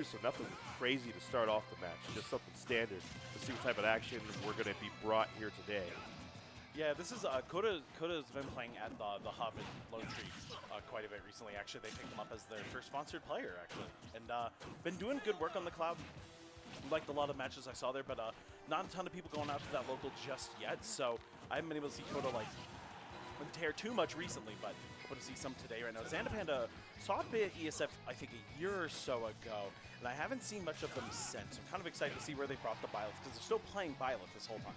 So nothing crazy to start off the match, just something standard to see what type of action we're going to be brought here today. Yeah, this is Koda's been playing at the Hub in Lone Tree quite a bit recently. Actually, they picked him up as their first sponsored player, actually, and been doing good work on the Cloud. Liked a lot of matches I saw there, but not a ton of people going out to that local just yet. So I haven't been able to see Koda like tear too much recently, but able to see some today right now. XandaPanda saw a bit ESF, I think, a year or so ago, and I haven't seen much of them since. I'm kind of excited to see where they brought the Byleth, because they're still playing Byleth this whole time.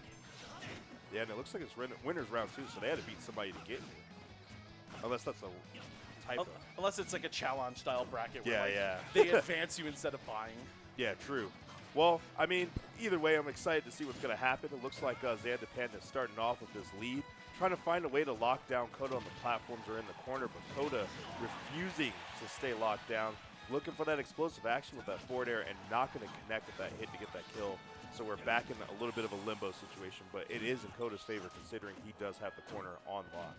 Yeah, and it looks like it's winners round 2, so they had to beat somebody to get here. Unless that's a typo. Unless it's like a challenge style bracket Yeah, where yeah. they advance you instead of buying. Yeah, true. Well, I mean, either way, I'm excited to see what's going to happen. It looks like XandaPanda is starting off with this lead, trying to find a way to lock down Koda on the platforms or in the corner, but Koda refusing to stay locked down, looking for that explosive action with that forward air and not going to connect with that hit to get that kill. So we're back in a little bit of a limbo situation, but it is in Koda's favor considering he does have the corner on lock.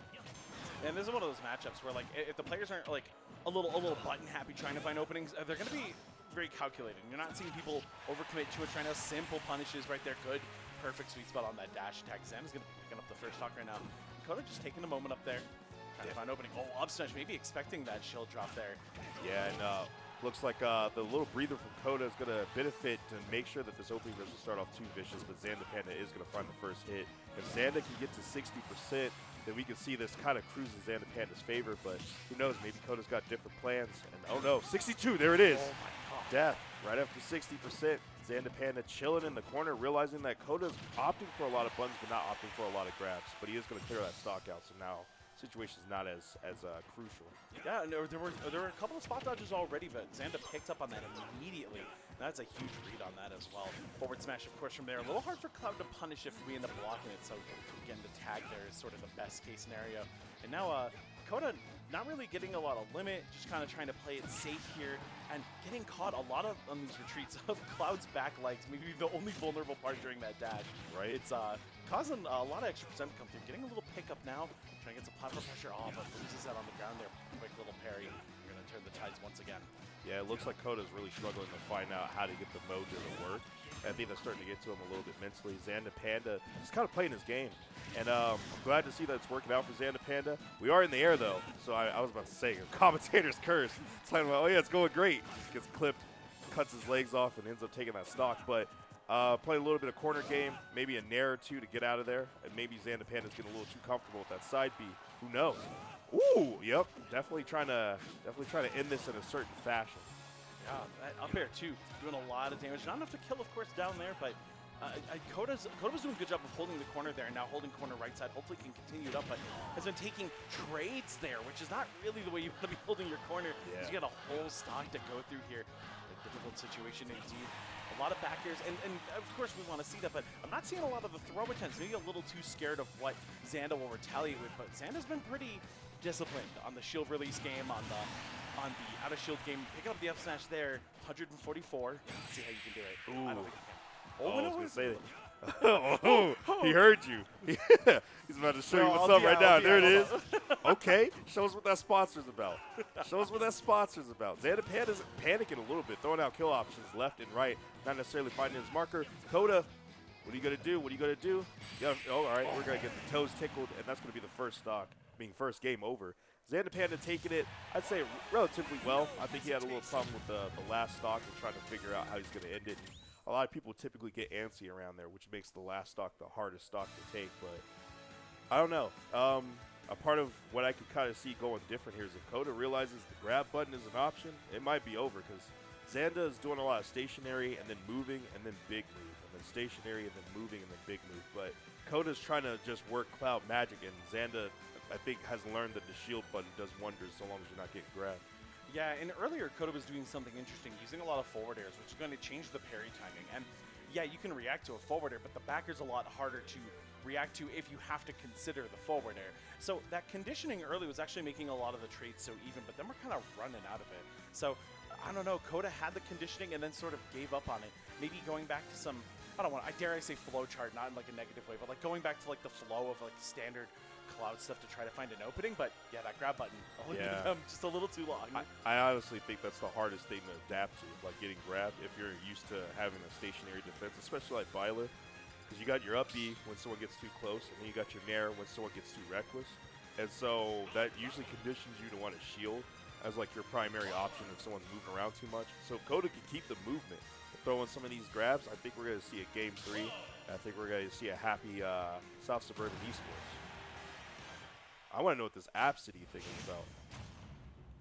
And this is one of those matchups where, like, if the players aren't like a little button happy trying to find openings, they're going to be very calculated. You're not seeing people overcommit to it, trying to simple punishes right there. Good, perfect sweet spot on that dash attack. Xanda's going to be picking up the first stock right now. Koda just taking a moment up there, trying to find opening. Oh, up smash, maybe expecting that shield drop there. Yeah, and looks like the little breather from Koda is going to benefit to make sure that this opening doesn't start off too vicious, but XandaPanda is going to find the first hit. If Xanda can get to 60%, then we can see this kind of cruise in XandaPanda's favor, but who knows, maybe Koda's got different plans. And oh no, 62, there it is. Oh my God. Death right after 60%. XandaPanda chilling in the corner, realizing that Koda's opting for a lot of buttons, but not opting for a lot of grabs. But he is going to clear that stock out, so now situation's not as crucial. Yeah, and there were a couple of spot dodges already, but Xanda picked up on that immediately. That's a huge read on that as well. Forward smash, of course, from there. A little hard for Cloud to punish if we end up blocking it, so again, the tag there is sort of the best case scenario. And now Koda not really getting a lot of limit, just kind of trying to play it safe here, and getting caught a lot of on these retreats of Cloud's back legs, maybe the only vulnerable part during that dash. Right. It's causing a lot of extra percent to come through. Getting a little pickup now, trying to get some platform pressure off, but loses that on the ground there. Quick little parry. We're going to turn the tides once again. Yeah, it looks like Koda's really struggling to find out how to get the mojo to work. I think that's starting to get to him a little bit mentally. XandaPanda just kind of playing his game. And I'm glad to see that it's working out for XandaPanda. We are in the air, though, so I was about to say, commentator's curse. It's like, well, oh, yeah, it's going great. Just gets clipped, cuts his legs off, and ends up taking that stock. But play a little bit of corner game, maybe a nair or two to get out of there. And maybe XandaPanda's getting a little too comfortable with that side B. Who knows? Ooh, yep, definitely trying to end this in a certain fashion. Yeah, up air too, doing a lot of damage. Not enough to kill, of course, down there, but Koda was doing a good job of holding the corner there, and now holding corner right side. Hopefully can continue it up, but has been taking trades there, which is not really the way you want to be holding your corner. Yeah. You got a whole stock to go through here. A difficult situation indeed. A lot of back airs, and of course we want to see that, but I'm not seeing a lot of the throw attempts. Maybe a little too scared of what Xanda will retaliate with, but Xanda's been pretty disciplined on the shield release game, on the out of shield game. Picking up the up smash there, 144. Let's see how you can do it. Ooh. I don't think I can. I was no, going to say that. Oh, he heard you. He's about to show you what's up right now. There it is. Okay, show us what that sponsor's about. Show us what that sponsor's about. XandaPanda's panicking a little bit, throwing out kill options left and right, not necessarily finding his marker. Koda, what are you going to do? What are you going to do? All right, we're going to get the toes tickled, and that's going to be the first stock, being first game over. XandaPanda taking it, I'd say, relatively well. I think he had a little problem with the last stock and trying to figure out how he's going to end it. And a lot of people typically get antsy around there, which makes the last stock the hardest stock to take. But I don't know. A part of what I could kind of see going different here is if Koda realizes the grab button is an option, it might be over, because Xanda is doing a lot of stationary and then moving and then big move, and then stationary and then moving and then big move. But Koda's trying to just work Cloud magic, and Xanda, I think, has learned that the shield button does wonders so long as you're not getting grabbed. Yeah, and earlier Koda was doing something interesting, using a lot of forward airs, which is going to change the parry timing. And yeah, you can react to a forward air, but the back air's a lot harder to react to if you have to consider the forward air. So that conditioning early was actually making a lot of the trades so even, but then we're kind of running out of it. So I don't know, Koda had the conditioning and then sort of gave up on it. Maybe going back to some, I dare I say flow chart, not in like a negative way, but like going back to like the flow of like standard Cloud stuff to try to find an opening, but yeah, that grab button only Yeah. them just a little too long. I honestly think that's the hardest thing to adapt to, like getting grabbed if you're used to having a stationary defense, especially like Byleth, because you got your up B when someone gets too close, and then you got your nair when someone gets too reckless. And so that usually conditions you to want to shield as like your primary option if someone's moving around too much. So if Koda can keep the movement, throw in some of these grabs, I think we're going to see a game 3. I think we're going to see a happy South Suburban Esports. I want to know what this App City thing is about.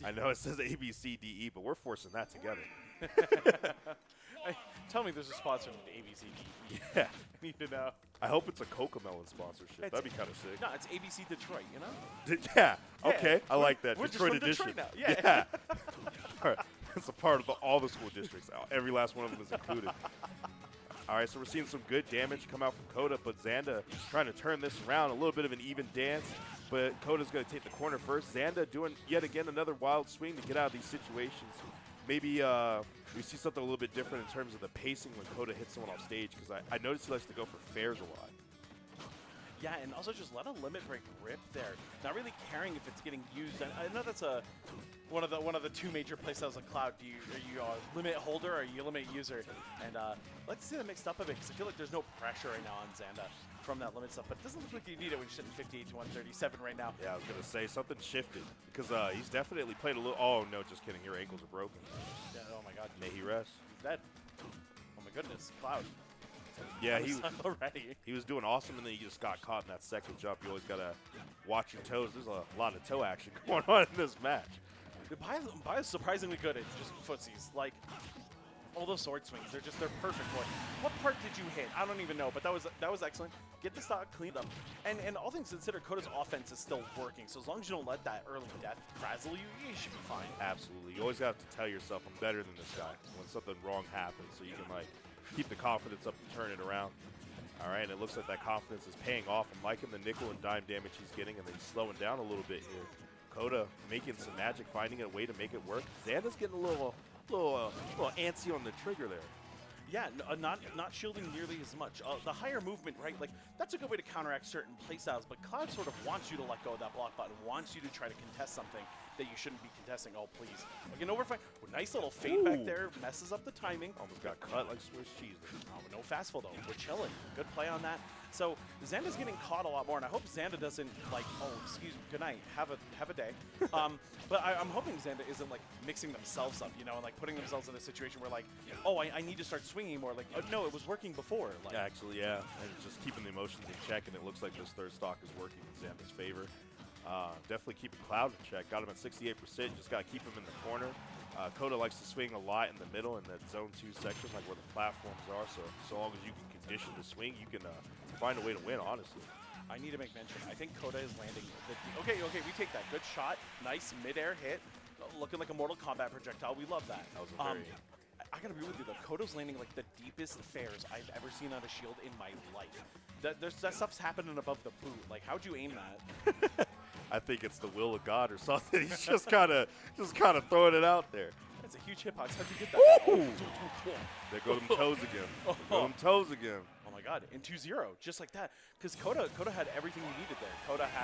I know it says A, B, C, D, E, but we're forcing that together. Hey, tell me there's a sponsor in ABC. Yeah. I need to know. I hope it's a Cocomelon sponsorship. That'd be kind of sick. No, it's ABC Detroit, you know? Yeah. Okay. I like that. We're Detroit just from edition. Detroit now. Yeah. All right. It's a part of all the school districts. Every last one of them is included. All right, so we're seeing some good damage come out from Koda, but Xanda trying to turn this around. A little bit of an even dance, but Koda's going to take the corner first. Xanda doing yet again another wild swing to get out of these situations. Maybe we see something a little bit different in terms of the pacing when Koda hits someone off stage, because I noticed he likes to go for fairs a lot. Yeah, and also just let a limit break rip there. Not really caring if it's getting used. And I know that's one of the two major playstyles of Cloud. Are you a limit holder or are you a limit user? And let's see that mixed up a bit, because I feel like there's no pressure right now on Xanda from that limit stuff. But it doesn't look like you need it when you're sitting 58 to 137 right now. Yeah, I was gonna say something shifted, because he's definitely played a little. Oh no, just kidding. Your ankles are broken. Yeah, oh my God. May he rest. He's dead. Oh my goodness, Cloud. Yeah, he was doing awesome, and then he just got caught in that second jump. You always gotta watch your toes. There's a lot of toe action going on in this match. Byleth's surprisingly good at just footsies. Like, all those sword swings, they're perfect for it. What part did you hit? I don't even know, but that was excellent. Get the stock cleaned up. And all things considered, Koda's offense is still working. So as long as you don't let that early death frazzle you, you should be fine. Absolutely. You always have to tell yourself, I'm better than this guy when something wrong happens, so you can like keep the confidence up and turn it around. All right, and it looks like that confidence is paying off. I'm liking the nickel and dime damage he's getting, and then he's slowing down a little bit here. Koda making some magic, finding a way to make it work. Xanda's getting a little antsy on the trigger there. Yeah, not shielding nearly as much. The higher movement, right? Like, that's a good way to counteract certain playstyles, but Cloud sort of wants you to let go of that block button, wants you to try to contest something that you shouldn't be contesting. Oh, please. Like an overfight. Oh, nice little fade back there. Messes up the timing. Almost got cut like Swiss cheese there. Oh, no fastful, though. We're chilling. Good play on that. So Xanda's getting caught a lot more, and I hope Xanda doesn't, like, oh, excuse me, good night, have a day. But I'm hoping Xanda isn't, like, mixing themselves up, you know, and, like, putting themselves in a situation where, like, oh, I need to start swinging more. Like, oh, no, it was working before. Like, actually, yeah. And just keeping the emotions in check, and it looks like this third stock is working in Xanda's favor. Definitely keeping Cloud in check. Got him at 68%. Just got to keep him in the corner. Koda likes to swing a lot in the middle in that zone 2 section, like where the platforms are. So long as you can condition the swing, you can find a way to win, honestly. I need to make mention. I think Koda is landing. Okay, we take that. Good shot. Nice mid-air hit. Looking like a Mortal Kombat projectile. We love that. That was a very... I gotta be with you though. Koda's landing like the deepest fairs I've ever seen on a shield in my life. That stuff's happening above the boot. Like, how'd you aim that? I think it's the will of God or something. He's just kind of throwing it out there. That's a huge hitbox. How'd you get that? Ooh. There go them toes again. Go them toes again. Oh my God, in 2-0, just like that. Because Koda had everything he needed there. Koda had